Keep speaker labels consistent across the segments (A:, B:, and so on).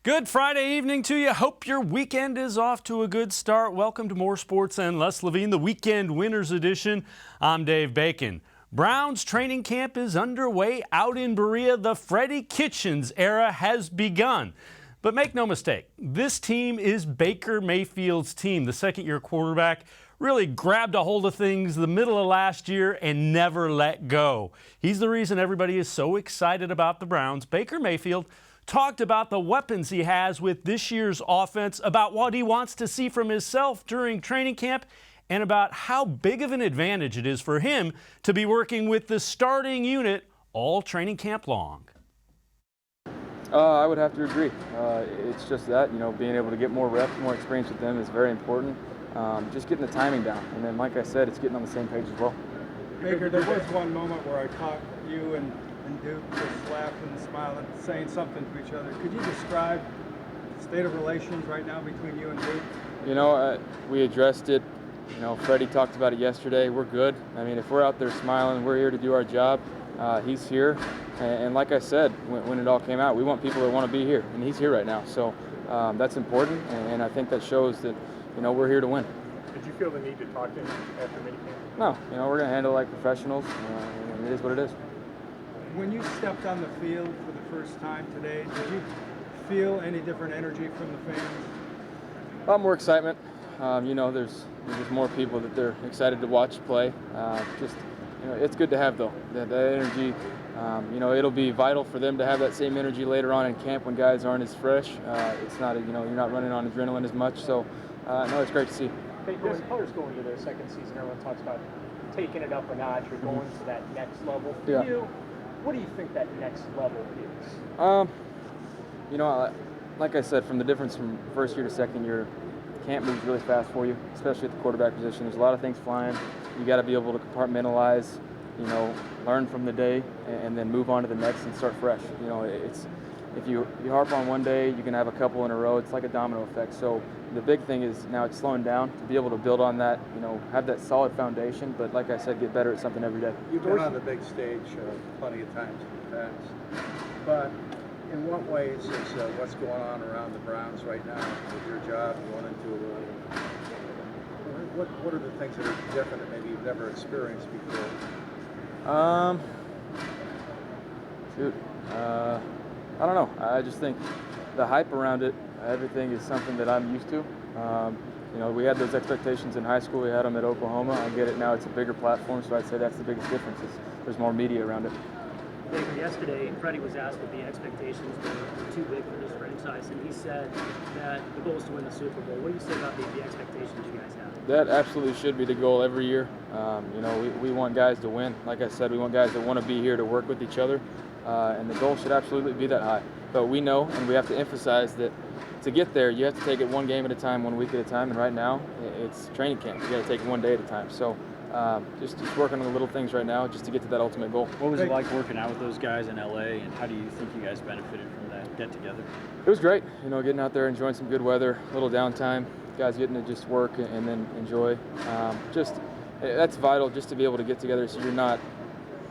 A: Good Friday evening to you. Hope your weekend is off to a good start. Welcome to More Sports and Les-Levine, the Weekend Winners Edition. I'm Dave Bacon. Browns training camp is underway out in Berea. The Freddie-Kitchens era has begun. But make no mistake, this team is Baker Mayfield's team. The second-year quarterback really grabbed a hold of things the middle of last year and never let go. He's the reason everybody is so excited about the Browns. Baker Mayfield talked about the weapons he has with this year's offense, about what he wants to see from himself during training camp, and about how big of an advantage it is for him to be working with the starting unit all training camp long.
B: I would have to agree. It's just that, being able to get more reps, more experience with them is very important. Just getting the timing down. And then, like I said, it's getting on the same page as well.
C: Baker, there was one moment where I caught you and Duke just laughing and smiling, saying something to each other. Could you describe the state of relations right now between you and Duke?
B: We addressed it. Freddie talked about it yesterday. We're good. I mean, if we're out there smiling, we're here to do our job. He's here. And like I said, when it all came out, we want people that want to be here. And he's here right now. So that's important. And I think that shows that, we're here to win.
D: Did you feel the need to talk to him after minicamp?
B: No. We're going to handle it like professionals. And it is what it is.
C: When you stepped on the field for the first time today, did you feel any different energy from the fans?
B: A lot more excitement. There's just more people that they're excited to watch play. It's good to have, though, that energy. It'll be vital for them to have that same energy later on in camp when guys aren't as fresh. It's not, you're not running on adrenaline as much. So, no, it's great to see.
D: There's players going to their second season. Everyone talks about taking it up a notch or going to that next level. For you, what do you think that next level is?
B: Like I said, from the difference from first year to second year, camp moves really fast for you, especially at the quarterback position. There's a lot of things flying. You got to be able to compartmentalize, learn from the day, and then move on to the next and start fresh. If you harp on one day, you can have a couple in a row. It's like a domino effect. So the big thing is now it's slowing down to be able to build on that, have that solid foundation. But like I said, get better at something every day.
C: You've been on the big stage plenty of times in the past. But in what ways is what's going on around the Browns right now with your job going into what are the things that are different that maybe you've never experienced before?
B: I don't know. I just think the hype around it, everything is something that I'm used to. We had those expectations in high school. We had them at Oklahoma. I get it now. It's a bigger platform, so I'd say that's the biggest difference. There's more media around it.
E: Baker, yesterday, Freddie was asked if the expectations were too big for this franchise, and he said that the goal is to win the Super Bowl. What do you say about the expectations you guys have?
B: That absolutely should be the goal every year. We want guys to win. Like I said, we want guys that want to be here to work with each other, and the goal should absolutely be that high. But we know, and we have to emphasize that to get there, you have to take it one game at a time, 1 week at a time, and right now, it's training camp. You got to take it one day at a time. So just working on the little things right now just to get to that ultimate goal.
F: What was it like working out with those guys in LA, and how do you think you guys benefited from that get-together?
B: It was great, getting out there, enjoying some good weather, a little downtime, guys getting to just work and then enjoy. That's vital just to be able to get together so you're not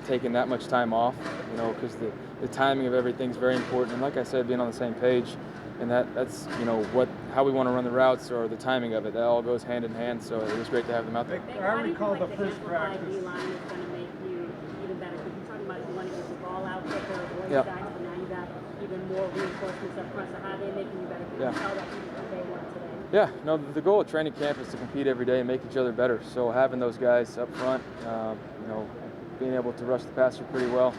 B: taking that much time off, because the timing of everything's very important. And like I said, being on the same page, and that's how we want to run the routes or the timing of it. That all goes hand in hand. So it was great to have them out there.
C: I recall the first practice.
G: The line is going to make you even better. Because you're talking about you want to get the ball out quicker, avoid
B: Yep.
G: guys, but now you got even more reinforcements up front. So how are they making you better? Can you tell that from day one today?
B: Yeah, no, the goal of training camp is to compete every day and make each other better. So having those guys up front, being able to rush the passer pretty well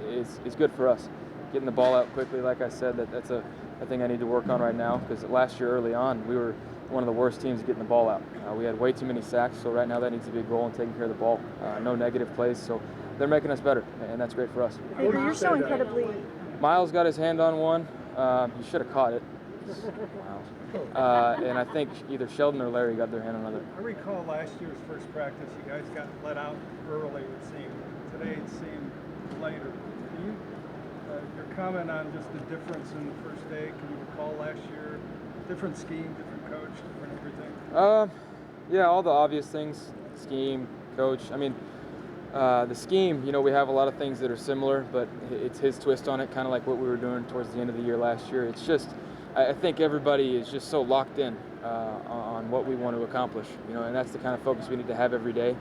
B: is good for us. Getting the ball out quickly, like I said, that's a thing I need to work on right now, because last year early on we were one of the worst teams getting the ball out. We had way too many sacks, so right now that needs to be a goal in taking care of the ball. No negative plays, so they're making us better, and that's great for us.
H: Baker, you're so incredibly...
B: Myles got his hand on one. He should have caught it. And I think either Sheldon or Larry got their hand on another.
C: I recall last year's first practice, you guys got let out early, it seemed. Today it seemed later. Can you, your comment on just the difference in the first day, can you recall last year? Different scheme, different coach, different everything?
B: Yeah, all the obvious things, scheme, coach. I mean, The scheme, you know, we have a lot of things that are similar, but it's his twist on it, kind of like what we were doing towards the end of the year last year. It's just, I think everybody is just so locked in on what we want to accomplish, you know, and that's the kind of focus we need to have every day.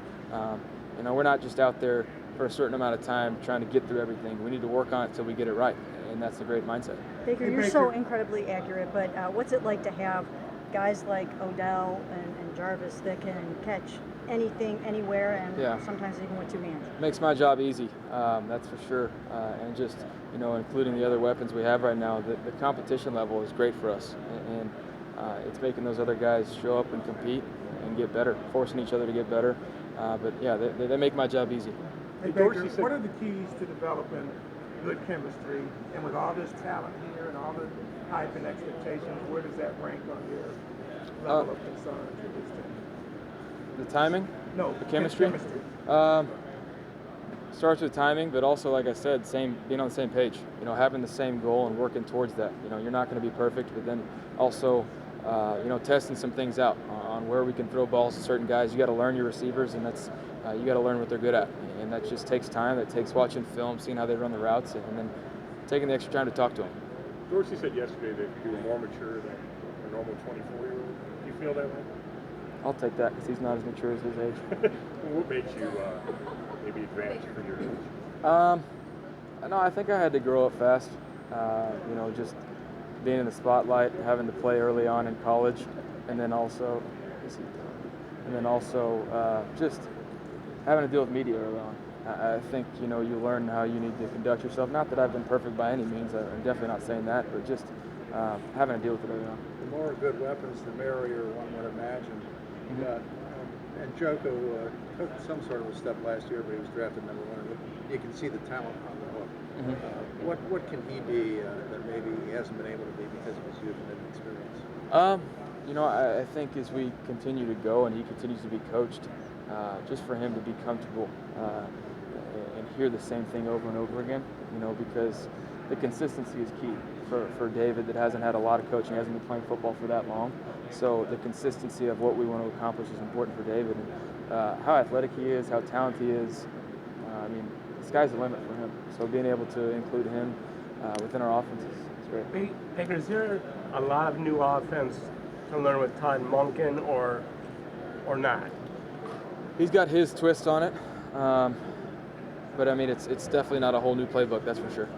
B: You know, we're not just out there for a certain amount of time trying to get through everything. We need to work on it till we get it right, and that's a great mindset.
H: Baker, you're so incredibly accurate, but what's it like to have guys like Odell and Jarvis that can catch anything, anywhere, and sometimes even with two hands?
B: Makes my job easy, that's for sure. And just, you know, including the other weapons we have right now, the competition level is great for us. And it's making those other guys show up and compete and get better, forcing each other to get better. But yeah, they make my job easy.
I: Hey Baker, what are the keys to developing good chemistry? And with all this talent here and all the hype and expectations, where does that rank on your level of concern for this team?
B: The timing?
I: No,
B: the chemistry. Starts with timing, but also, like I said, being on the same page. You know, having the same goal and working towards that. You know, you're not going to be perfect, but then also, you know, testing some things out on where we can throw balls to certain guys. You got to learn your receivers, and that's you got to learn what they're good at, and that just takes time. That takes watching film, seeing how they run the routes, and then taking the extra time to talk to them.
J: Dorsey said yesterday that you were more mature than a normal 24-year-old. Do you feel that way?
B: I'll take that because he's not as mature as his age.
J: What makes you maybe advance for your age?
B: No, I think I had to grow up fast. You know, just being in the spotlight, having to play early on in college, and then also just having to deal with media early on. I think, you know, you learn how you need to conduct yourself. Not that I've been perfect by any means. I'm definitely not saying that, but just having to deal with it early on.
C: The more good weapons, the merrier, one would imagine. You got, and Joko took some sort of a step last year, but he was drafted #1. You can see the talent on the hook. What can he be that maybe he hasn't been able to be because of his youth and experience?
B: You know, I think as we continue to go and he continues to be coached, just for him to be comfortable and hear the same thing over and over again, you know, because the consistency is key for David that hasn't had a lot of coaching, hasn't been playing football for that long. So the consistency of what we want to accomplish is important for David. And how athletic he is, how talented he is, I mean, the sky's the limit for him. So being able to include him within our offense is great.
K: Baker, is there a lot of new offense to learn with Todd Monken or not?
B: He's got his twist on it, but I mean, it's definitely not a whole new playbook, that's for sure.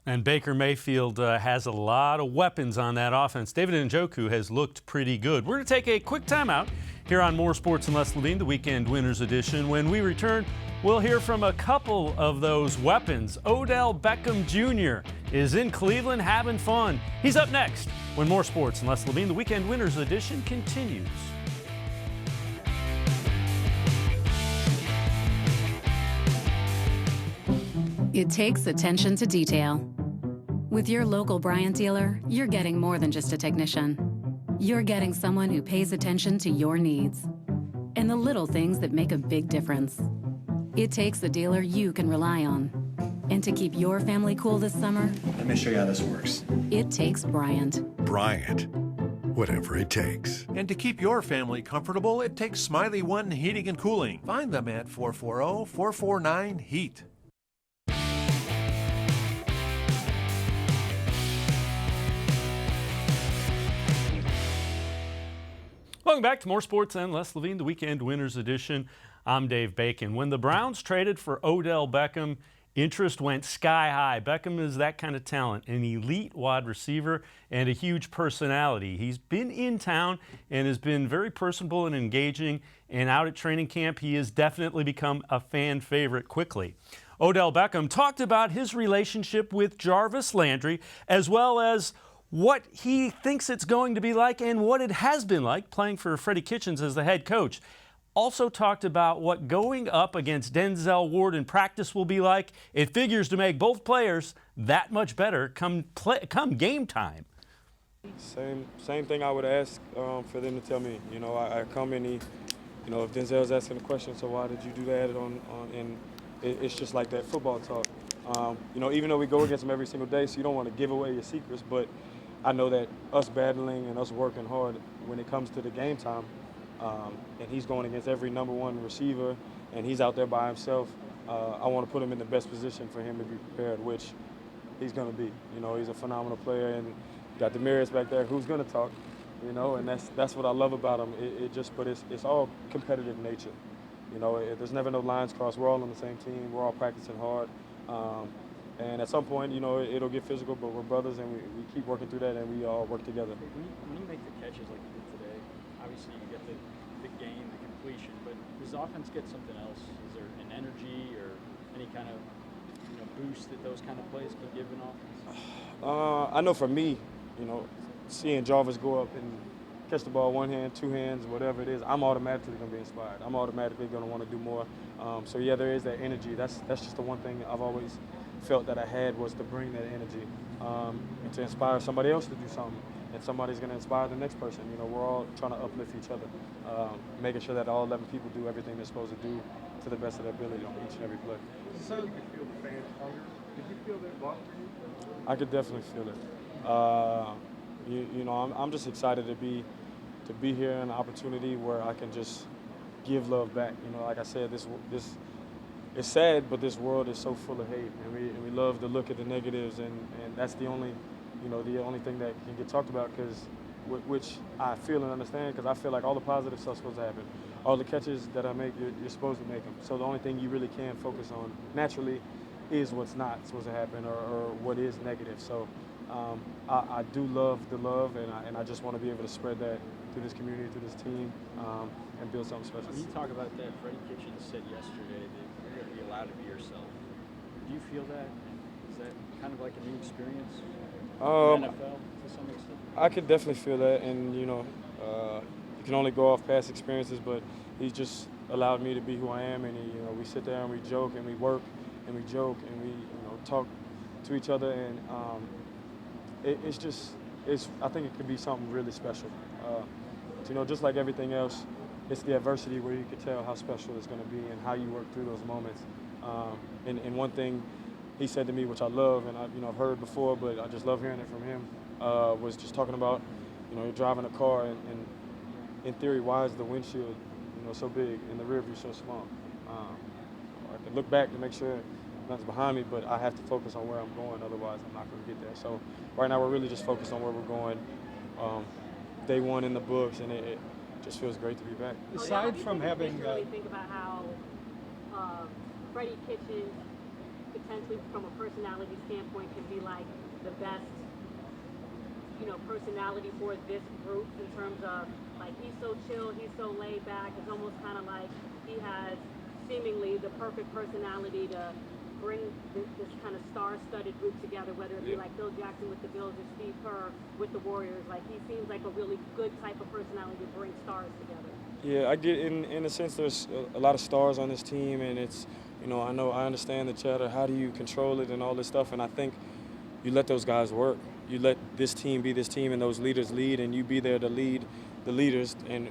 A: And Baker Mayfield has a lot of weapons on that offense. David Njoku has looked pretty good. We're going to take a quick timeout here on More Sports and Les-Levine, the Weekend Winners Edition. When we return, we'll hear from a couple of those weapons. Odell Beckham Jr. is in Cleveland having fun. He's up next when More Sports and Les-Levine, the Weekend Winners Edition continues.
L: It takes attention to detail. With your local Bryant dealer, you're getting more than just a technician. You're getting someone who pays attention to your needs and the little things that make a big difference. It takes a dealer you can rely on. And to keep your family cool this summer,
M: let me show you how this works.
L: It takes Bryant.
N: Bryant, whatever it takes.
O: And to keep your family comfortable, it takes Smiley One Heating and Cooling. Find them at 440-449-HEAT.
A: Welcome back to More Sports and Les-Levine, the Weekend Winners Edition. I'm Dave Bacon. When the Browns traded for Odell Beckham, interest went sky high. Beckham is that kind of talent, an elite wide receiver and a huge personality. He's been in town and has been very personable and engaging, and out at training camp, he has definitely become a fan favorite quickly. Odell Beckham talked about his relationship with Jarvis Landry, as well as what he thinks it's going to be like and what it has been like playing for Freddie-Kitchens as the head coach. Also talked about what going up against Denzel-Ward in practice will be like. It figures to make both players that much better come game time.
P: Same thing I would ask for them to tell me. You know, I come in, you know, if Denzel's asking a question, so why did you do that? And it's just like that football talk. You know, even though we go against them every single day, so you don't want to give away your secrets, but I know that us battling and us working hard when it comes to the game time, and he's going against every #1 receiver, and he's out there by himself. I want to put him in the best position for him to be prepared, which he's going to be. You know, he's a phenomenal player, and got Demarius back there who's going to talk. You know, and that's what I love about him. But it's all competitive nature. You know, there's never no lines crossed. We're all on the same team. We're all practicing hard. And at some point, you know, it'll get physical, but we're brothers, and we keep working through that, and we all work together.
F: When you make the catches like you did today, obviously you get the gain, the completion, but does the offense get something else? Is there an energy or any kind of boost that those kind of plays can give an offense?
P: I know for me, you know, seeing Jarvis go up and catch the ball one hand, two hands, whatever it is, I'm automatically going to be inspired. I'm automatically going to want to do more. So yeah, there is that energy. That's just the one thing I've always felt that I had, was to bring that energy and to inspire somebody else to do something. And somebody's going to inspire the next person. You know, we're all trying to uplift each other, making sure that all 11 people do everything they're supposed to do to the best of their ability on each and every play.
J: So you could feel the fans' hunger. Did you feel that love for you?
P: I could definitely feel it. You know, I'm just excited to be here in an opportunity where I can just give love back. You know, like I said, this it's sad, but this world is so full of hate, and we love to look at the negatives, and that's the only thing that can get talked about, which I feel and understand, because I feel like all the positive stuff's supposed to happen. All the catches that I make, you're supposed to make them. So the only thing you really can focus on naturally is what's not supposed to happen, or what is negative. So I do love the love, and I just want to be able to spread that through this community, through this team, and build something special.
F: When you talk about that, freddie-kitchens said yesterday that you're going to be allowed to be yourself. Do you feel that? Is that kind of like a new experience in the NFL to some extent?
P: I could definitely feel that, and you know, you can only go off past experiences, but he's just allowed me to be who I am, and we sit there and we joke and we work and we joke and we talk to each other, and I think it could be something really special. Just like everything else, it's the adversity where you can tell how special it's going to be and how you work through those moments. And one thing he said to me, which I love, and I've heard before, but I just love hearing it from him, was just talking about, you're driving a car, and in theory, why is the windshield, so big and the rear view so small? I can look back to make sure nothing's behind me, but I have to focus on where I'm going, otherwise I'm not going to get there. So right now we're really just focused on where we're going. Day one in the books, and it just feels great to be back.
C: Aside from having,
G: really think about how freddie-kitchens potentially, from a personality standpoint, can be like the best, personality for this group, in terms of like, he's so chill, he's so laid back. It's almost kind of like he has seemingly the perfect personality to bring this kind of star-studded group together, whether it be like Phil Jackson with the Bills or Steve Kerr with the Warriors. Like, he seems like a really good type of personality to bring stars together.
P: Yeah, I get in a sense there's a lot of stars on this team, and it's, I understand the chatter, how do you control it and all this stuff, and I think you let those guys work. You let this team be this team and those leaders lead, and you be there to lead the leaders, and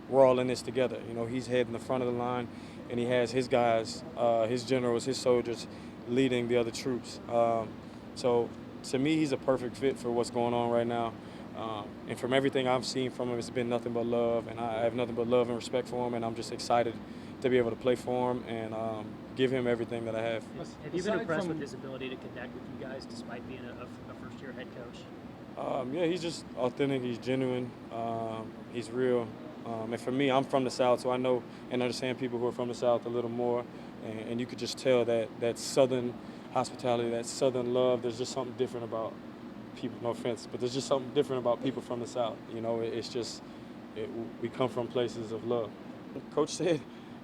P: we're all in this together. He's heading the front of the line, and he has his guys, his generals, his soldiers leading the other troops. So to me, he's a perfect fit for what's going on right now. And from everything I've seen from him, it's been nothing but love, and I have nothing but love and respect for him, and I'm just excited to be able to play for him and give him everything that I have.
E: Have you been impressed with his ability to connect with you guys despite being a first-year head coach?
P: Yeah, he's just authentic, he's genuine, he's real. And for me, I'm from the South, so I know and understand people who are from the South a little more, and you could just tell that Southern hospitality, that Southern love, there's just something different about people, no offense, but there's just something different about people from the South. It's just, we come from places of love. Coach said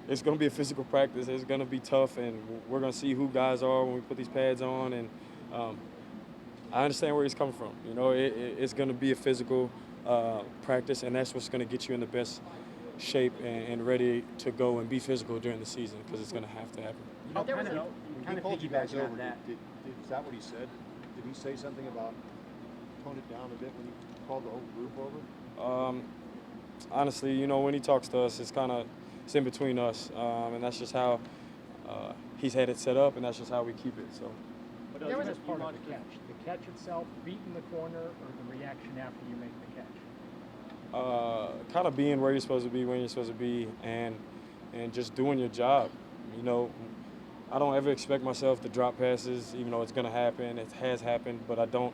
P: it's going to be a physical practice, it's going to be tough, and we're going to see who guys are when we put these pads on, and I understand where he's coming from. It's going to be a physical practice, and that's what's going to get you in the best shape and ready to go and be physical during the season, because it's going to have to happen.
M: When he called you guys over, is that what he said? Did he say something about tone it down a bit when you called the whole group over?
P: Honestly, when he talks to us, it's in between us, and that's just how he's had it set up, and that's just how we keep it. So.
D: But there was a part of the catch. The catch itself, beating the corner, or the reaction after you make the catch?
P: kind of being where you're supposed to be, when you're supposed to be, and just doing your job. You know, I don't ever expect myself to drop passes, even though it's going to happen. It has happened, but I don't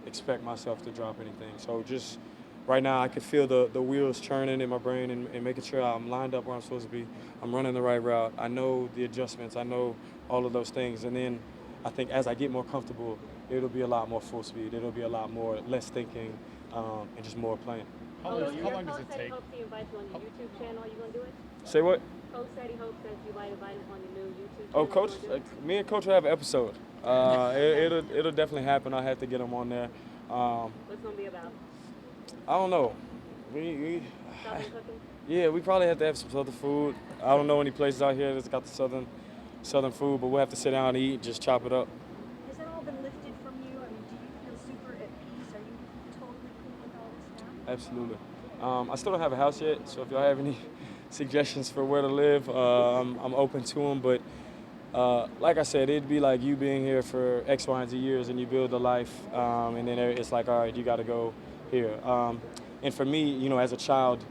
P: expect myself to drop anything. So just right now I can feel the wheels churning in my brain and making sure I'm lined up where I'm supposed to be. I'm running the right route. I know the adjustments. I know all of those things. And then I think as I get more comfortable, it'll be a lot more full speed. It'll be a lot more less thinking and just more playing.
G: How long does it take? He hopes to invite you on your YouTube channel. Are you going to do it?
P: Say what?
G: Coach said he hopes that you might invite him on your new YouTube channel.
P: Oh, Coach, me and Coach will have an episode. It'll definitely happen. I have to get him on there.
G: What's it going to be about?
P: I don't know. Yeah, we probably have to have some southern food. I don't know any places out here that's got the southern food, but we'll have to sit down and eat and just chop it up.
H: Has that all been lifted from you? I mean, do you feel super at peace? Are you totally cool with all this now?
P: Absolutely. I still don't have a house yet, so if y'all have any suggestions for where to live, I'm open to them. But like I said, it'd be like you being here for X, Y, and Z years, and you build a life, and then it's like, all right, you got to go here. And for me, you know, as a child,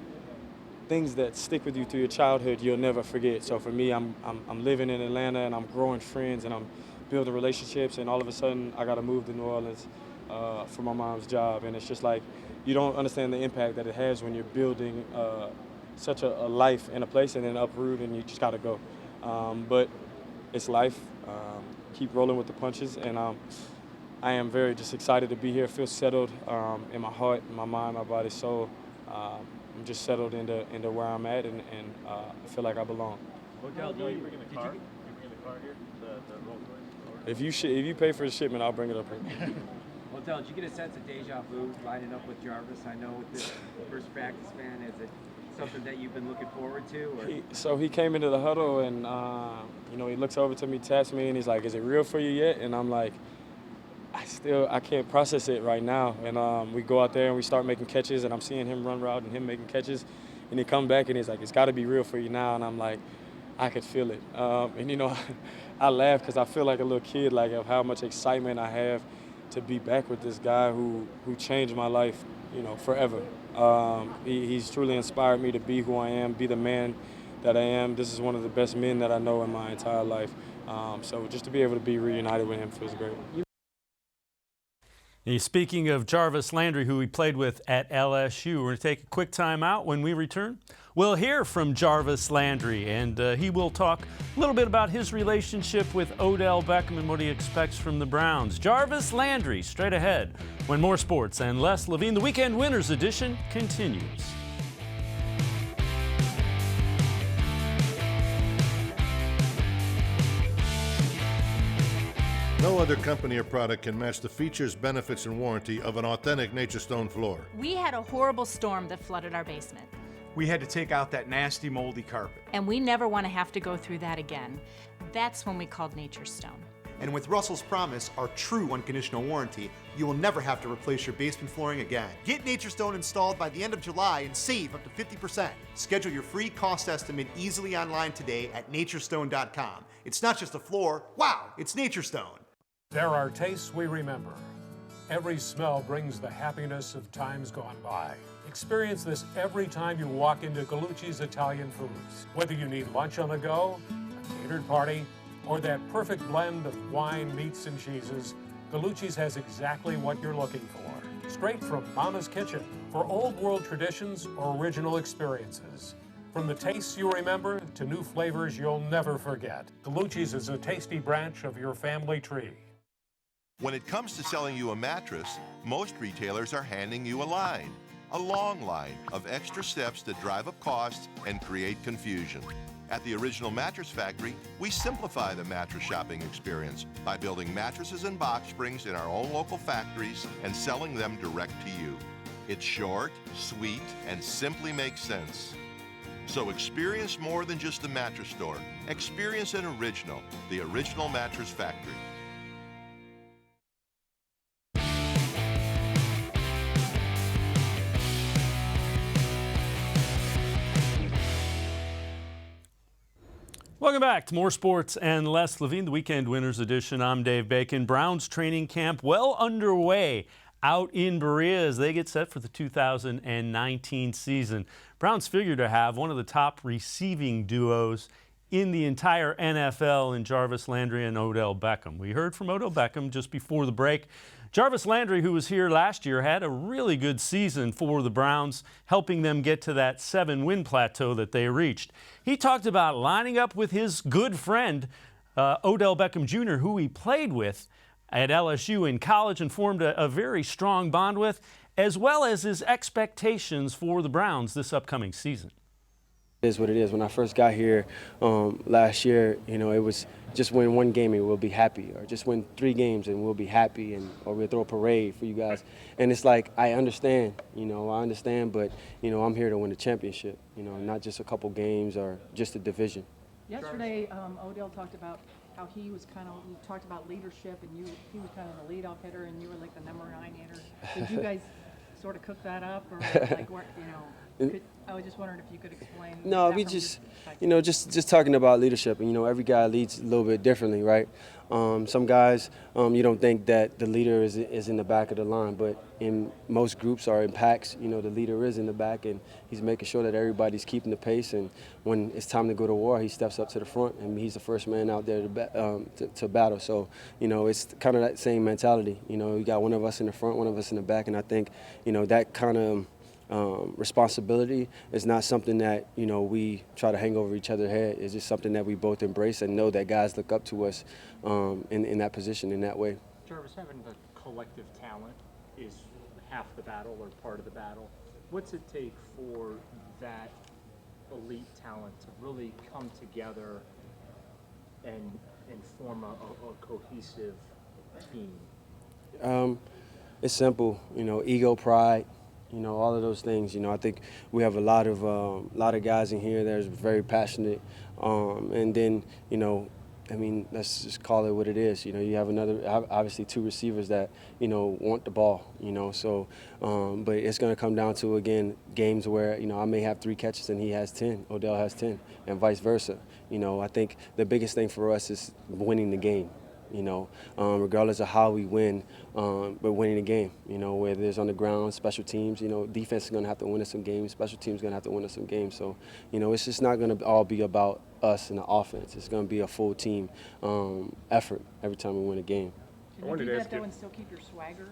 P: things that stick with you through your childhood, you'll never forget. So for me, I'm living in Atlanta, and I'm growing friends, and I'm building relationships, and all of a sudden, I got to move to New Orleans for my mom's job, and it's just like, you don't understand the impact that it has when you're building such a life in a place and then uproot and you just got to go. But it's life. Keep rolling with the punches. And I am very just excited to be here. Feel settled in my heart, my mind, my body, soul. I'm just settled into where I'm at and I feel like I belong.
F: Odell, are you bringing the car? You bringing the car here? The Rolls Royce?
P: If you pay for the shipment, I'll bring it up here.
Q: Odell, did you get a sense of deja vu lining up with Jarvis? I know with this first practice, man, is it something that you've been looking forward to?
P: So he came into the huddle and, you know, he looks over to me, taps me, and he's like, is it real for you yet? And I'm like, I can't process it right now. And we go out there and we start making catches, and I'm seeing him run route and him making catches. And he come back and he's like, it's got to be real for you now. And I'm like, I could feel it. And, you know, I laugh because I feel like a little kid, like of how much excitement I have to be back with this guy who changed my life, you know, forever. He's truly inspired me to be who I am, be the man that I am. This is one of the best men that I know in my entire life. So just to be able to be reunited with him feels great.
A: Speaking of Jarvis Landry, who he played with at LSU, we're going to take a quick time out. When we return, we'll hear from Jarvis Landry, and he will talk a little bit about his relationship with Odell Beckham and what he expects from the Browns. Jarvis Landry, straight ahead, when More Sports and Les-Levine, the Weekend Winners Edition, continues.
R: No other company or product can match the features, benefits, and warranty of an authentic Nature Stone floor.
S: We had a horrible storm that flooded our basement.
T: We had to take out that nasty moldy carpet.
S: And we never want to have to go through that again. That's when we called Nature Stone.
T: And with Russell's Promise, our true unconditional warranty, you will never have to replace your basement flooring again. Get Nature Stone installed by the end of July and save up to 50%. Schedule your free cost estimate easily online today at naturestone.com. It's not just a floor, wow, it's Nature Stone.
U: There are tastes we remember. Every smell brings the happiness of times gone by. Experience this every time you walk into Gallucci's Italian Foods. Whether you need lunch on the go, a catered party, or that perfect blend of wine, meats, and cheeses, Gallucci's has exactly what you're looking for. Straight from Mama's Kitchen for old world traditions or original experiences. From the tastes you remember to new flavors you'll never forget. Gallucci's is a tasty branch of your family tree.
V: When it comes to selling you a mattress, most retailers are handing you a long line of extra steps that drive up costs and create confusion. At the Original Mattress Factory, we simplify the mattress shopping experience by building mattresses and box springs in our own local factories and selling them direct to you. It's short, sweet, and simply makes sense. So experience more than just the mattress store. Experience an original, the Original Mattress Factory.
A: Welcome back to More Sports and Les-Levine, the Weekend Winners Edition. I'm Dave Bacon. Browns training camp well underway out in Berea as they get set for the 2019 season. Browns figure to have one of the top receiving duos in the entire NFL in Jarvis Landry and Odell Beckham. We heard from Odell Beckham just before the break. Jarvis Landry, who was here last year, had a really good season for the Browns, helping them get to that 7-win plateau that they reached. He talked about lining up with his good friend, Odell Beckham Jr., who he played with at LSU in college and formed a very strong bond with, as well as his expectations for the Browns this upcoming season.
I: It is what it is. When I first got here last year, it was just win one game and we'll be happy, or just win 3 games and we'll be happy, or we'll throw a parade for you guys. And it's like, I understand, but, I'm here to win a championship, not just a couple games or just a division.
K: Yesterday, Odell talked about how he was you talked about leadership, and he was kind of the leadoff hitter, and you were like the number 9 hitter. Did you guys sort of cook that up, or I was just wondering if you could explain.
I: No, we just, just talking about leadership, and every guy leads a little bit differently, right? Some guys, you don't think that the leader is in the back of the line, but in most groups or in packs, the leader is in the back, and he's making sure that everybody's keeping the pace. And when it's time to go to war, he steps up to the front, and he's the first man out there to battle. So, it's kind of that same mentality. We got one of us in the front, one of us in the back, and I think, that kind of responsibility is not something that we try to hang over each other's head. It's just something that we both embrace and know that guys look up to us in that position, in that way.
D: Jarvis, having the collective talent is half the battle or part of the battle. What's it take for that elite talent to really come together and form a cohesive team?
I: It's simple, ego, pride. All of those things. I think we have a lot of guys in here that are very passionate, and then let's just call it what it is. You have obviously 2 receivers that want the ball. So, but it's going to come down to, again, games where I may have 3 catches and he has 10, Odell has 10, and vice versa. I think the biggest thing for us is winning the game. Regardless of how we win, but winning the game, whether it's on the ground, special teams, defense is going to have to win us some games, special teams is going to have to win us some games. So, it's just not going to all be about us and the offense. It's going to be a full team effort every time we win a game.
K: Can you do that, though, and still keep your swagger,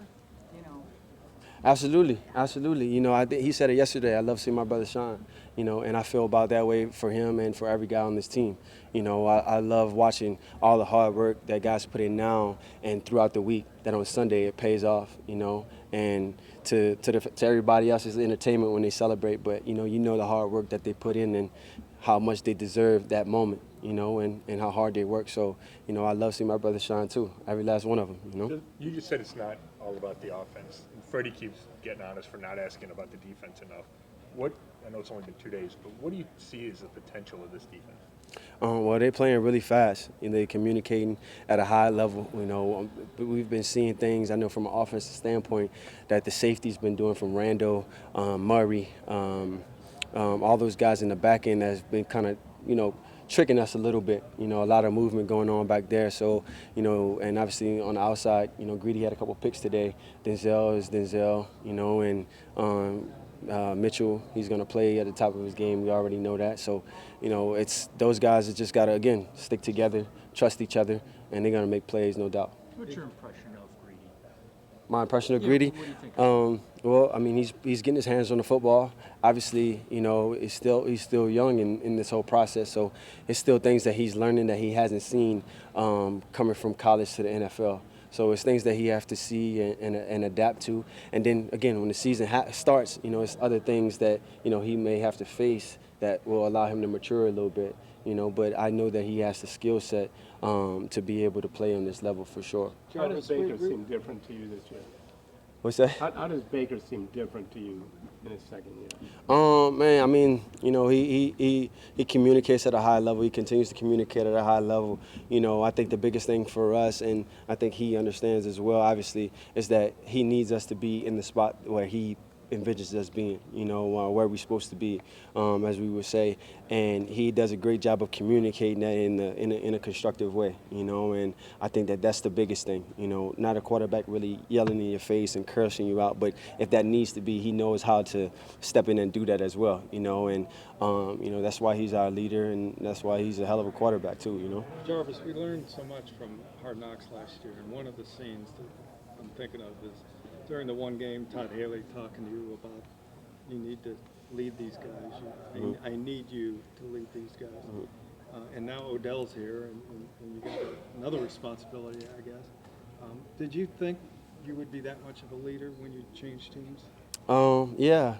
I: Absolutely. I think he said it yesterday. I love seeing my brother shine, and I feel about that way for him and for every guy on this team. I love watching all the hard work that guys put in now and throughout the week, that on Sunday it pays off, and to everybody else's entertainment when they celebrate. But, the hard work that they put in and how much they deserve that moment, and how hard they work. So, I love seeing my brother shine too, every last one of them,
J: You just said it's not all about the offense. And Freddie keeps getting on us for not asking about the defense enough. I know it's only been 2 days, but what do you see as the potential of this defense?
I: Well, they're playing really fast, and they're communicating at a high level. We've been seeing things, I know from an offensive standpoint, that the safety's been doing, from Randall, Murray, all those guys in the back end that's been kind of, tricking us a little bit. A lot of movement going on back there. So, and obviously on the outside, Greedy had a couple picks today. Denzel is Denzel, and Mitchell, he's going to play at the top of his game. We already know that. So, it's those guys that just got to, again, stick together, trust each other, and they're going to make plays, no doubt.
D: What's your impression of Greedy?
I: My impression of Greedy?
D: What do you think?
I: Well, I mean, he's getting his hands on the football. Obviously, he's still young in this whole process, so it's still things that he's learning that he hasn't seen coming from college to the NFL. So it's things that he has to see and adapt to. And then, again, when the season starts, it's other things that, he may have to face that will allow him to mature a little bit, But I know that he has the skill set to be able to play on this level for sure.
W: How does Baker seem different to you this year?
I: What's that?
W: How does Baker seem different to you in his second year?
I: Man, I mean, he communicates at a high level. He continues to communicate at a high level. I think the biggest thing for us, and I think he understands as well, obviously, is that he needs us to be in the spot where he envisions us being, where we're supposed to be, as we would say. And he does a great job of communicating that in a constructive way, and I think that's the biggest thing, not a quarterback really yelling in your face and cursing you out, but if that needs to be, he knows how to step in and do that as well, and that's why he's our leader, and that's why he's a hell of a quarterback too,
C: Jarvis, we learned so much from Hard Knocks last year, and one of the scenes that I'm thinking of is during the one game, Todd Haley talking to you about you need to lead these guys. I need you to lead these guys. And now Odell's here, and you got another responsibility, I guess. Did you think you would be that much of a leader when you changed teams?
I: Yeah,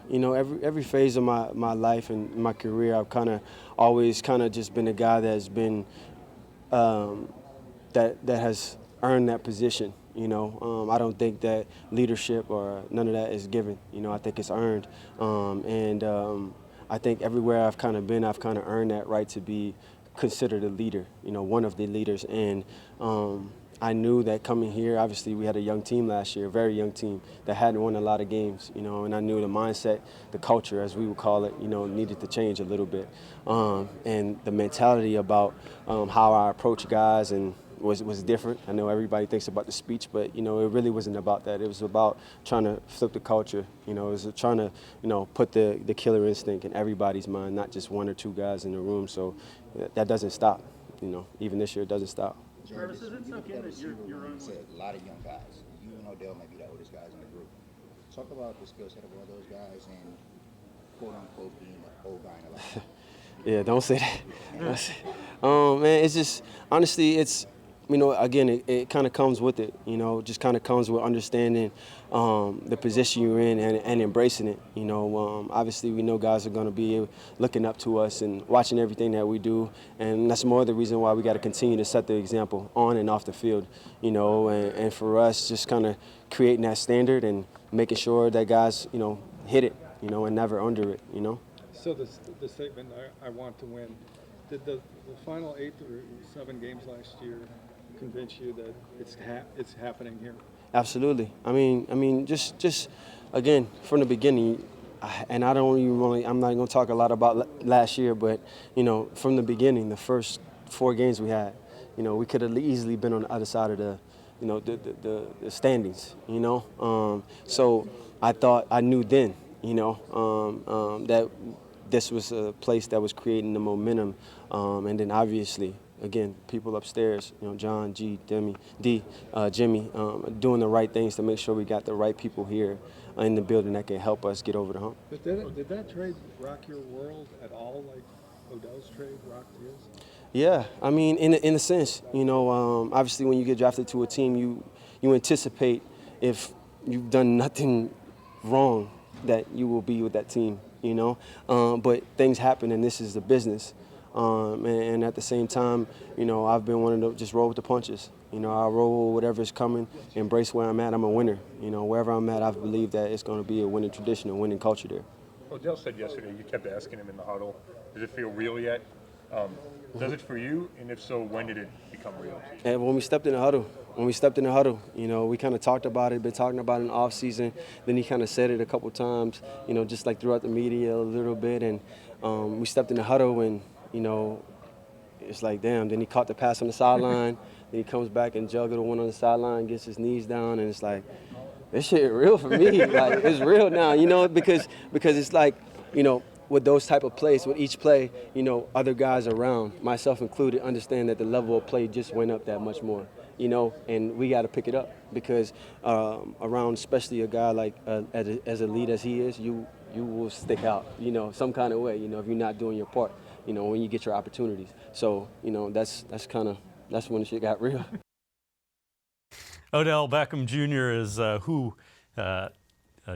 I: every phase of my life and my career, I've always just been a guy that's been that has earned that position. I don't think that leadership or none of that is given. I think it's earned, and I think everywhere I've been, I've earned that right to be considered a leader. One of the leaders, and I knew that coming here, obviously we had a young team last year, a very young team that hadn't won a lot of games, and I knew the mindset, the culture, as we would call it, needed to change a little bit. And the mentality about how I approach guys and was different. I know everybody thinks about the speech, but, it really wasn't about that. It was about trying to flip the culture. It was trying to, put the killer instinct in everybody's mind, not just one or two guys in the room. So that doesn't stop. Even this year it doesn't stop.
B: Jarvis, is it something that you're on with a lot of young guys? You and Odell may be the oldest guys in the group. Talk about the skill set of all those guys and quote-unquote being the old guy in the line.
I: Yeah, don't say that. Man, it's just, honestly, it's, again, it kind of comes with it, just comes with understanding the position you're in and embracing it. Obviously we know guys are going to be looking up to us and watching everything that we do, and that's more the reason why we got to continue to set the example on and off the field, and for us just creating that standard and making sure that guys, hit it, and never under it,
C: So the statement, I want to win, did the final 8 or 7 games last year convince you that it's happening here?
I: Absolutely. I mean, just again from the beginning, and I'm not going to talk a lot about last year, but from the beginning, the first 4 games we had, we could have easily been on the other side of the standings, So I knew then, that this was a place that was creating the momentum, and then obviously, again, people upstairs, John, G, Jimmy, doing the right things to make sure we got the right people here in the building that can help us get over the hump.
C: But did that trade rock your world at all, like Odell's trade rocked his?
I: Yeah, I mean, in a sense, obviously when you get drafted to a team, you anticipate if you've done nothing wrong that you will be with that team, but things happen, and this is the business. And at the same time, I've been wanting to just roll with the punches. I roll whatever's coming, embrace where I'm at. I'm a winner. Wherever I'm at, I believe that it's going to be a winning tradition, a winning culture there.
J: Odell said yesterday, you kept asking him in the huddle, does it feel real yet? Does it for you? And if so, when did it become real?
I: And when we stepped in the huddle, we kind of talked about it, been talking about it in the off season. Then he kind of said it a couple times, just like throughout the media a little bit. And we stepped in the huddle and, it's like, damn. Then he caught the pass on the sideline. Then he comes back and juggled the one on the sideline, gets his knees down, and it's like, this shit real for me. Like, it's real now, because it's like, with those type of plays, with each play, other guys around, myself included, understand that the level of play just went up that much more, and we got to pick it up because around, especially a guy like as elite as he is, you will stick out, some kind of way, if you're not doing your part. When you get your opportunities. So, that's when the shit got real.
A: Odell Beckham Jr. is who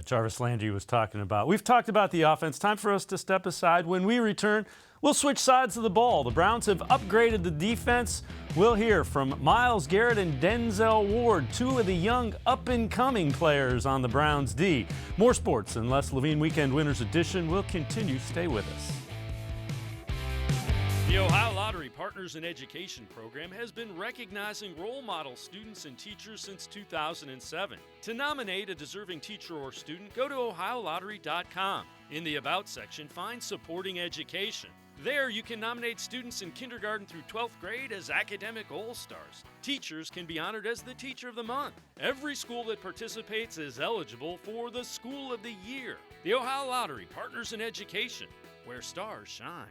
A: Jarvis Landry was talking about. We've talked about the offense. Time for us to step aside. When we return, we'll switch sides of the ball. The Browns have upgraded the defense. We'll hear from Myles-Garrett and Denzel-Ward, 2 of the young up-and-coming players on the Browns D. More Sports and Les Levine Weekend Winners Edition will continue. Stay with us. The Ohio Lottery Partners in Education program has been recognizing role model students and teachers since 2007. To nominate a deserving teacher or student, go to ohiolottery.com. In the About section, find Supporting Education. There, you can nominate students in kindergarten through 12th grade as academic all-stars. Teachers can be honored as the Teacher of the Month. Every school that participates is eligible for the School of the Year. The Ohio Lottery Partners in Education, where stars shine.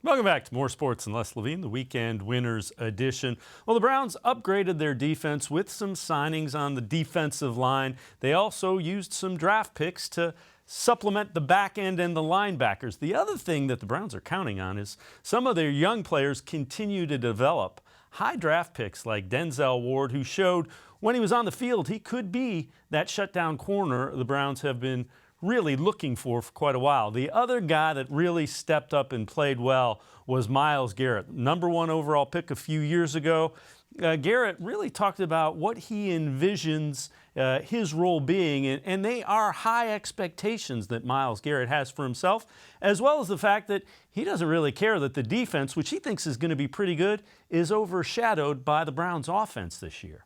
A: Welcome back to More Sports and Les-Levine, the Weekend Winners Edition. Well, the Browns upgraded their defense with some signings on the defensive line. They also used some draft picks to supplement the back end and the linebackers. The other thing that the Browns are counting on is some of their young players continue to develop. High draft picks like Denzel-Ward, who showed when he was on the field he could be that shutdown corner the Browns have been really looking for quite a while. The other guy that really stepped up and played well was Myles-Garrett, #1 overall pick a few years ago. Garrett really talked about what he envisions his role being, and they are high expectations that Myles-Garrett has for himself, as well as the fact that he doesn't really care that the defense, which he thinks is going to be pretty good, is overshadowed by the Browns' offense this year.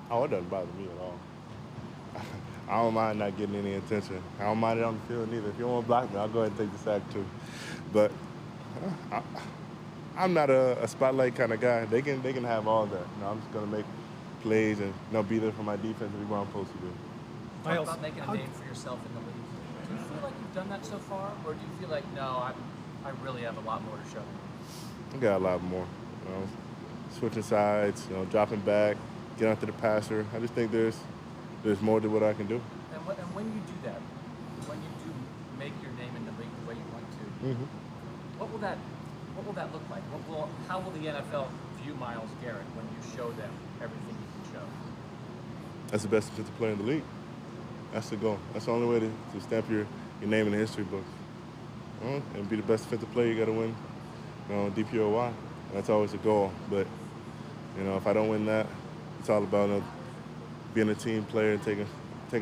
L: Oh, it doesn't bother me at all. I don't mind not getting any attention. I don't mind it on the field either. If you want to block me, I'll go ahead and take the sack too. But I'm not a spotlight kind of guy. They can have all that. I'm just gonna make plays and be there for my defense and do what I'm supposed to do.
N: Talk about making a name for yourself in the league. Do you feel like you've done that so far, or do you feel like I really have a lot more to show?
L: I got a lot more. Switching sides, dropping back, getting after the passer. I just think there's more to what I can do.
N: And when you do that, when you do make your name in the league the way you want to, what will that look like? How will the NFL view Myles-Garrett when you show them everything you can show?
L: That's the best defensive player in the league. That's the goal. That's the only way to stamp your name in the history books. And be the best defensive player, you got to win DPOY. That's always the goal. But if I don't win that, it's all about being a team player and taking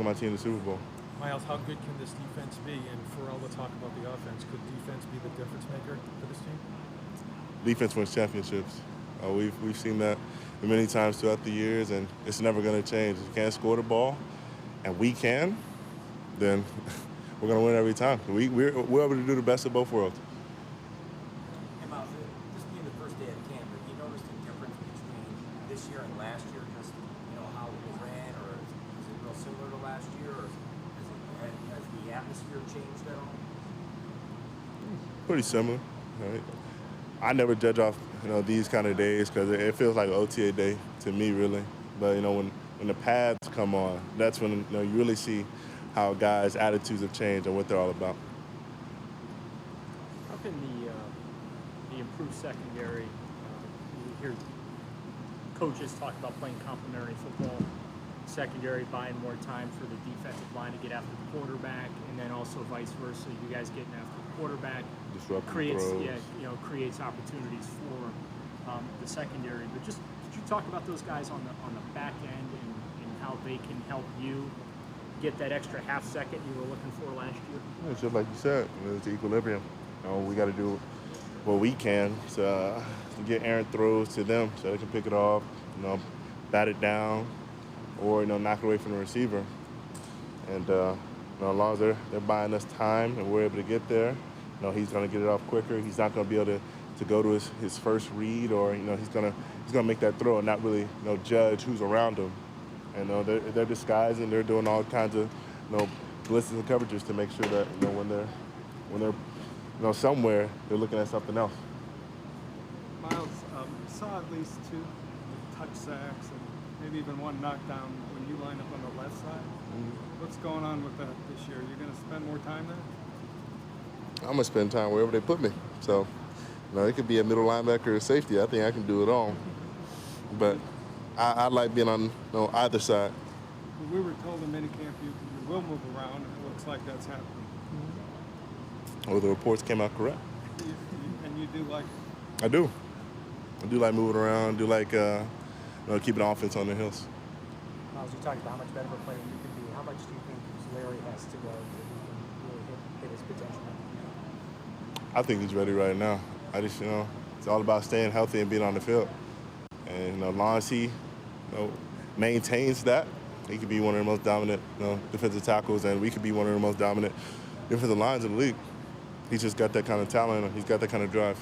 L: my team to the Super Bowl.
O: Myles, how good can this defense be? And for all the talk about the offense, could defense be the difference maker for this team?
L: Defense wins championships. We've seen that many times throughout the years, and it's never going to change. If you can't score the ball, and we can, then we're going to win every time. We're able to do the best of both worlds.
X: Hey, Myles, this being the first day of camp, have you noticed a difference between this year and last year? Just how it ran, or is it real similar to last year, or has the atmosphere changed at all?
L: Pretty similar. Right? I never judge off these kind of days because it feels like an OTA day to me, really. But when the pads come on, that's when you really see how guys' attitudes have changed and what they're all about.
D: How can the improved secondary? You hear coaches talk about playing complementary football. Secondary buying more time for the defensive line to get after the quarterback, and then also vice versa. You guys getting after the quarterback creates opportunities for the secondary. But just could you talk about those guys on the back end and how they can help you get that extra half second you were looking for last year?
L: It's just like you said, it's equilibrium. We got to do what we can to get errant throws to them so they can pick it off, bat it down, or knock it away from the receiver. And as long as they're buying us time and we're able to get there, he's going to get it off quicker. He's not going to be able to go to his first read, or he's going to make that throw and not really judge who's around him. And they're disguising, they're doing all kinds of blitzes and coverages to make sure that when they're somewhere, they're looking at something else.
C: Myles, saw at least 2 touch sacks and maybe even 1 knockdown when you line up on the left side. What's going on with that this year? You're going to spend more time there?
L: I'm going to spend time wherever they put me. So, it could be a middle linebacker or safety. I think I can do it all. But I like being on either side.
C: We were told in minicamp you will move around, and it looks like that's happening.
L: Well, the reports came out correct.
C: And you do like it?
L: I do. I do like moving around, do like keeping the offense on the hills.
N: Myles, you talked about how much better of a player you can be. How much do you think Larry has to go that he can really hit his potential?
L: I think he's ready right now. I just, it's all about staying healthy and being on the field. And as long as he, maintains that, he could be one of the most dominant, defensive tackles, and we could be one of the most dominant defensive lines in the league. He's just got that kind of talent, and he's got that kind of drive.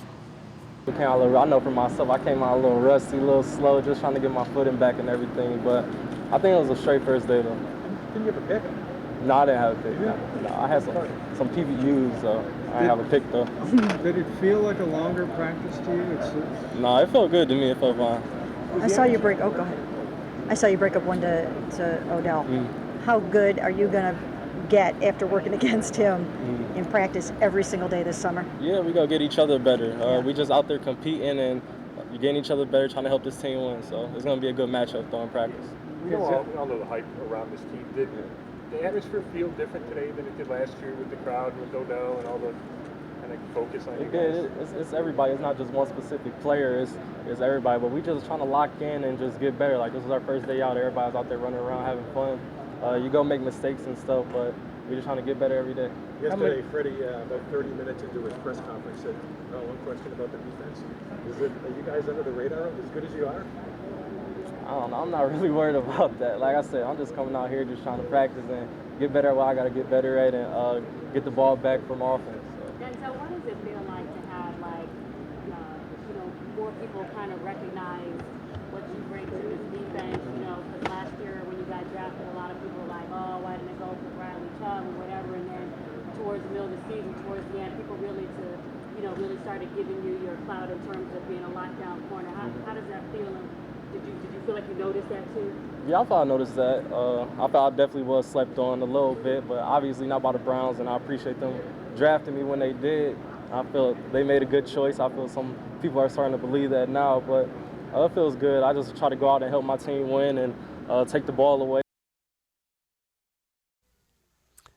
E: I know for myself, I came out a little rusty, a little slow, just trying to get my footing back and everything. But I think it was a straight first day, though.
C: Didn't you have a pick?
E: No, I didn't have a pick. No, I had some PBUs, so I didn't have a pick, though.
C: Did it feel like a longer practice to you?
E: No, it felt good to me. It felt fine.
G: I saw you break. Oh, go ahead. I saw you break up one to Odell. How good are you going to get after working against him in practice every single day this summer?
E: Yeah, we gotta get each other better. We just out there competing and getting each other better, trying to help this team win. So it's gonna be a good matchup though in practice.
J: We all know the hype around this team. Did the atmosphere feel different today than it did last year with the crowd, with Odell and all the kind of focus on you guys?
E: It's everybody. It's not just one specific player. It's everybody. But we just trying to lock in and just get better. Like this was our first day out. Everybody's out there running around having fun. You go make mistakes and stuff, but we're just trying to get better every day.
O: Yesterday, Freddie, about 30 minutes into his press conference, said one question about the defense. Are you guys under the radar as good as you are?
E: I don't know. I'm not really worried about that. Like I said, I'm just coming out here just trying to practice and get better at what I got to get better at and get the ball back from offense.
H: Denzel, what does it feel like to have, more people kind of recognize what you bring to this defense? Because last year when you got drafted, a lot of people were like, oh, why didn't it go for Bradley Chubb or whatever? And then towards the middle of the season, towards the end, people really started giving you your clout in terms of being a lockdown corner. How does that feel? Did you feel like you noticed that too?
E: Yeah, I thought I noticed that. I thought I definitely was slept on a little bit, but obviously not by the Browns, and I appreciate them drafting me when they did. I feel they made a good choice. I feel some people are starting to believe that now, but it feels good. I just try to go out and help my team win and take the ball away.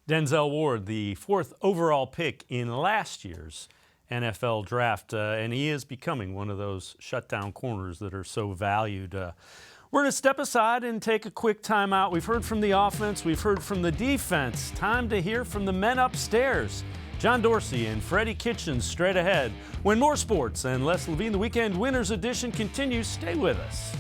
A: Denzel-Ward, the 4th overall pick in last year's NFL draft, and he is becoming one of those shutdown corners that are so valued. We're going to step aside and take a quick timeout. We've heard from the offense, we've heard from the defense. Time to hear from the men upstairs. John Dorsey and Freddie Kitchens straight ahead. When More Sports and Les-Levine, the Weekend Winners Edition continues, stay with us.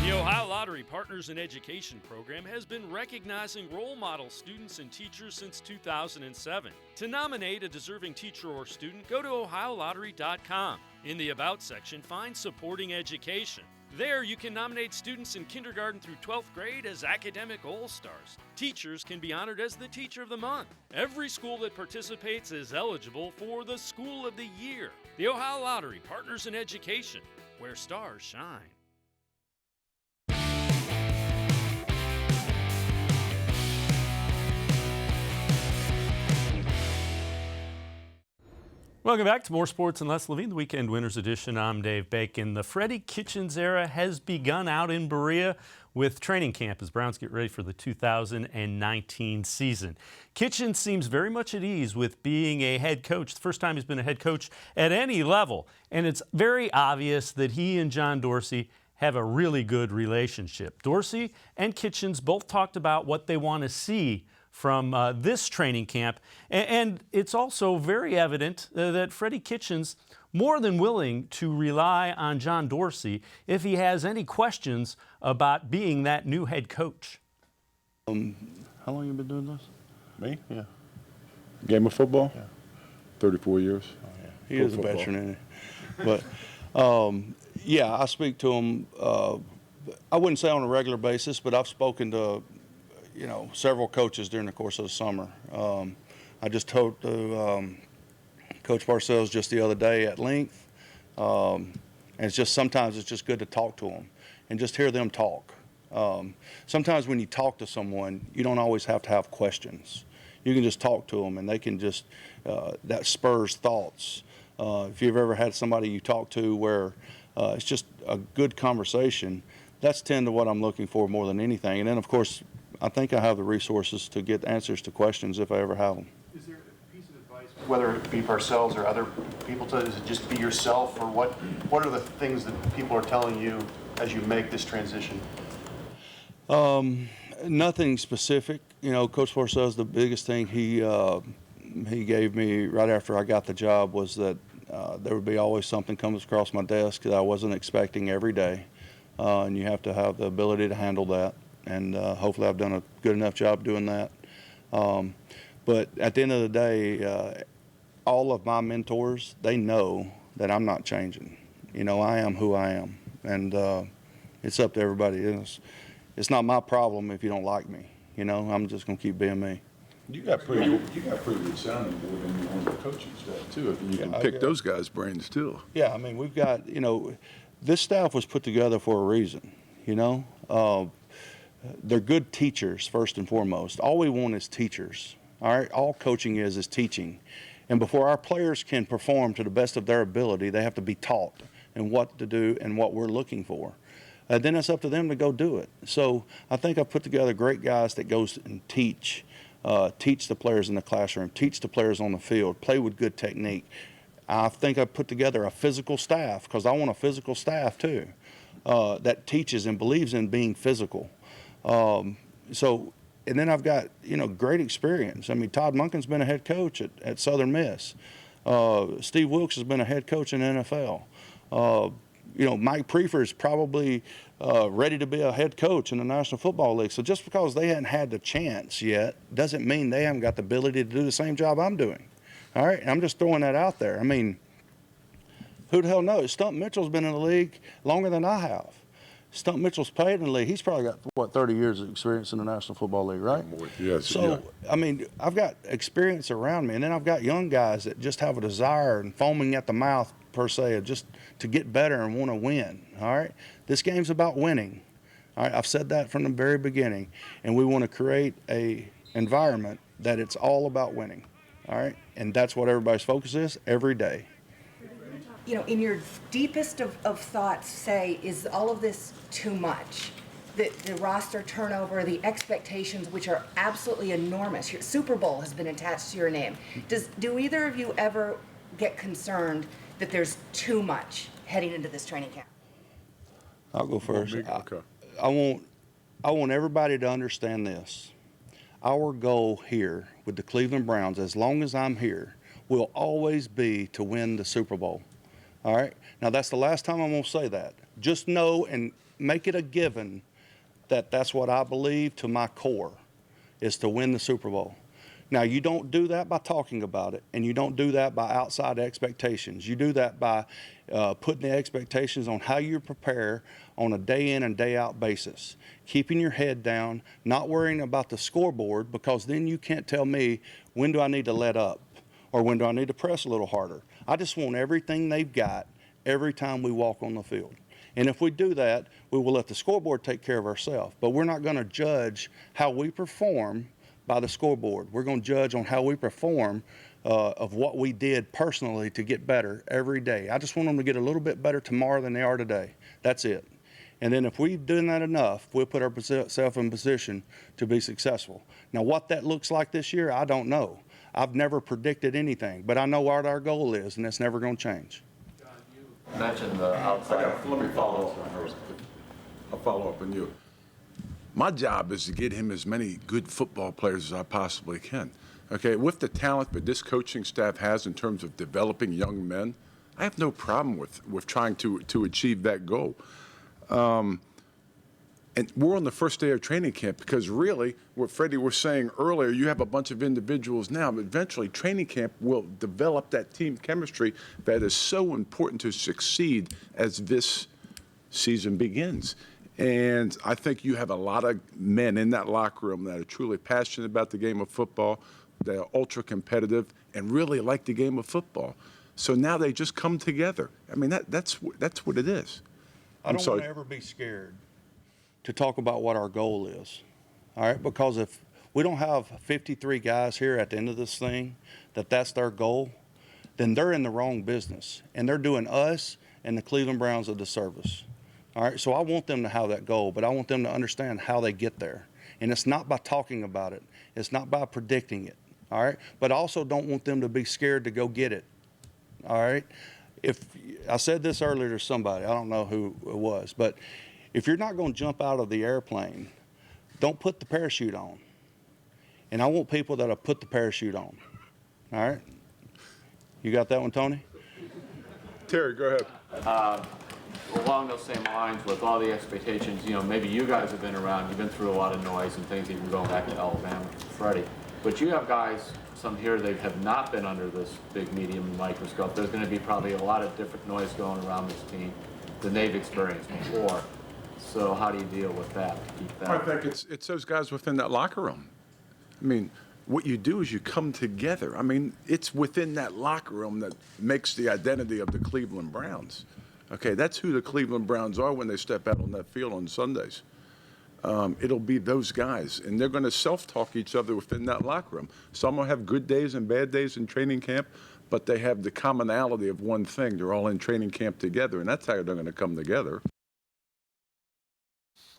A: The Ohio Lottery Partners in Education program has been recognizing role model students and teachers since 2007. To nominate a deserving teacher or student, go to ohiolottery.com. In the About section, find Supporting Education. There, you can nominate students in kindergarten through 12th grade as academic all-stars. Teachers can be honored as the Teacher of the Month. Every school that participates is eligible for the School of the Year. The Ohio Lottery Partners in Education, where stars shine. Welcome back to More Sports and Les-Levine, the Weekend Winners Edition. I'm Dave Bacon. The Freddie Kitchens era has begun out in Berea with training camp as Browns get ready for the 2019 season. Kitchens seems very much at ease with being a head coach. The first time he's been a head coach at any level. And it's very obvious that he and John Dorsey have a really good relationship. Dorsey and Kitchens both talked about what they want to see from this training camp. And it's also very evident that Freddie Kitchens more than willing to rely on John Dorsey if he has any questions about being that new head coach.
M: How long you been doing this? Me? Yeah. Game of football? Yeah. 34 years. Oh, yeah. He is a veteran, isn't he? But, yeah, I speak to him, I wouldn't say on a regular basis, but I've spoken to several coaches during the course of the summer. I just talked to Coach Parcells just the other day at length. And it's just sometimes it's just good to talk to them and just hear them talk. Sometimes when you talk to someone, you don't always have to have questions. You can just talk to them and they can just, that spurs thoughts. If you've ever had somebody you talk to where it's just a good conversation, that's tend to what I'm looking for more than anything. And then, of course, I think I have the resources to get answers to questions if I ever have them.
J: Is there a piece of advice for
F: whether it be Parcells or other people, is it just be yourself, or what are the things that people are telling you as you make this transition?
M: Nothing specific. You know, Coach Parcells, the biggest thing he gave me right after I got the job was that there would be always something comes across my desk that I wasn't expecting every day, and you have to have the ability to handle that. And hopefully I've done a good enough job doing that. But at the end of the day, all of my mentors, they know that I'm not changing. You know, I am who I am, and it's up to everybody else. It's not my problem if you don't like me. You know, I'm just gonna keep being me.
P: You got pretty good sounding board on the coaching staff too. If you can pick those guys' brains too.
M: Yeah, I mean, we've got, you know, this staff was put together for a reason. You know, they're good teachers first and foremost. All we want is teachers. All right, all coaching is teaching, and before our players can perform to the best of their ability, they have to be taught and what to do and what we're looking for. Then it's up to them to go do it. So I think I've put together great guys that goes and teach the players in the classroom, teach the players on the field, play with good technique. I think I've put together a physical staff, because I want a physical staff too, that teaches and believes in being physical. And then I've got, you know, great experience. I mean, Todd Monken's been a head coach at Southern Miss. Steve Wilkes has been a head coach in the NFL. You know, Mike Prefer is probably ready to be a head coach in the National Football League. So just because they hadn't had the chance yet doesn't mean they haven't got the ability to do the same job I'm doing. All right, and I'm just throwing that out there. I mean, who the hell knows? Stump Mitchell's been in the league longer than I have. Stump Mitchell's played in the league. He's probably got, what, 30 years of experience in the National Football League, right?
P: Yes.
M: So, I mean, I've got experience around me, and then I've got young guys that just have a desire and foaming at the mouth, per se, of just to get better and want to win, all right? This game's about winning, all right? I've said that from the very beginning, and we want to create a environment that it's all about winning, all right? And that's what everybody's focus is every day.
Q: You know, in your deepest of thoughts, say, is all of this too much? The roster turnover, the expectations, which are absolutely enormous. Your Super Bowl has been attached to your name. Do either of you ever get concerned that there's too much heading into this training camp?
M: I'll go first.
P: Okay.
M: I want everybody to understand this. Our goal here with the Cleveland Browns, as long as I'm here, will always be to win the Super Bowl. All right? Now, that's the last time I'm going to say that. Just know and make it a given that that's what I believe to my core, is to win the Super Bowl. Now, you don't do that by talking about it, and you don't do that by outside expectations. You do that by putting the expectations on how you prepare on a day in and day out basis, keeping your head down, not worrying about the scoreboard, because then you can't tell me, when do I need to let up, or when do I need to press a little harder. I just want everything they've got every time we walk on the field. And if we do that, we will let the scoreboard take care of ourselves. But we're not going to judge how we perform by the scoreboard. We're going to judge on how we perform of what we did personally to get better every day. I just want them to get a little bit better tomorrow than they are today. That's it. And then if we've done that enough, we'll put ourselves in position to be successful. Now, what that looks like this year, I don't know. I've never predicted anything, but I know what our goal is, and it's never going to change.
X: You mentioned the outside.
P: Let me follow up on hers. I'll follow up on you. My job is to get him as many good football players as I possibly can. Okay, with the talent that this coaching staff has in terms of developing young men, I have no problem with trying to achieve that goal. And we're on the first day of training camp, because really, what Freddie was saying earlier, you have a bunch of individuals now, but eventually training camp will develop that team chemistry that is so important to succeed as this season begins. And I think you have a lot of men in that locker room that are truly passionate about the game of football, that are ultra competitive, and really like the game of football. So now they just come together. I mean, that's what it is.
M: I don't want to ever be scared to talk about what our goal is, all right? Because if we don't have 53 guys here at the end of this thing, that's their goal, then they're in the wrong business, and they're doing us and the Cleveland Browns a disservice, all right? So I want them to have that goal, but I want them to understand how they get there. And it's not by talking about it. It's not by predicting it. all right? But I also don't want them to be scared to go get it, all right? If I said this earlier to somebody, I don't know who it was, but if you're not going to jump out of the airplane, don't put the parachute on. And I want people that'll put the parachute on, all right? You got that one, Tony?
P: Terry, go ahead.
R: Along those same lines, with all the expectations, you know, maybe you guys have been around, you've been through a lot of noise and things, even going back to Alabama, Freddie. But you have guys, some here, they have not been under this big medium microscope. There's going to be probably a lot of different noise going around this team than they've experienced before. So how do you deal with that to keep that?
P: I think it's those guys within that locker room. I mean, what you do is you come together. I mean, it's within that locker room that makes the identity of the Cleveland Browns. Okay, that's who the Cleveland Browns are when they step out on that field on Sundays. It'll be those guys, and they're going to self-talk each other within that locker room. Some will have good days and bad days in training camp, but they have the commonality of one thing. They're all in training camp together, and that's how they're going to come together.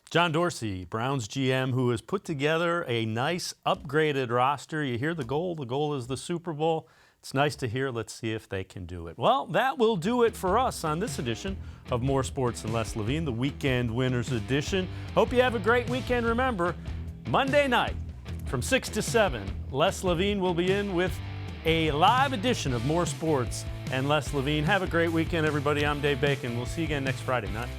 A: John Dorsey, Browns GM, who has put together a nice upgraded roster. You hear the goal. The goal is the Super Bowl. It's nice to hear. Let's see if they can do it. Well, that will do it for us on this edition of More Sports and Less Levine, the Weekend Winners Edition. Hope you have a great weekend. Remember, Monday night from 6 to 7, Les Levine will be in with a live edition of More Sports and Less Levine. Have a great weekend, everybody. I'm Dave Bacon. We'll see you again next Friday night.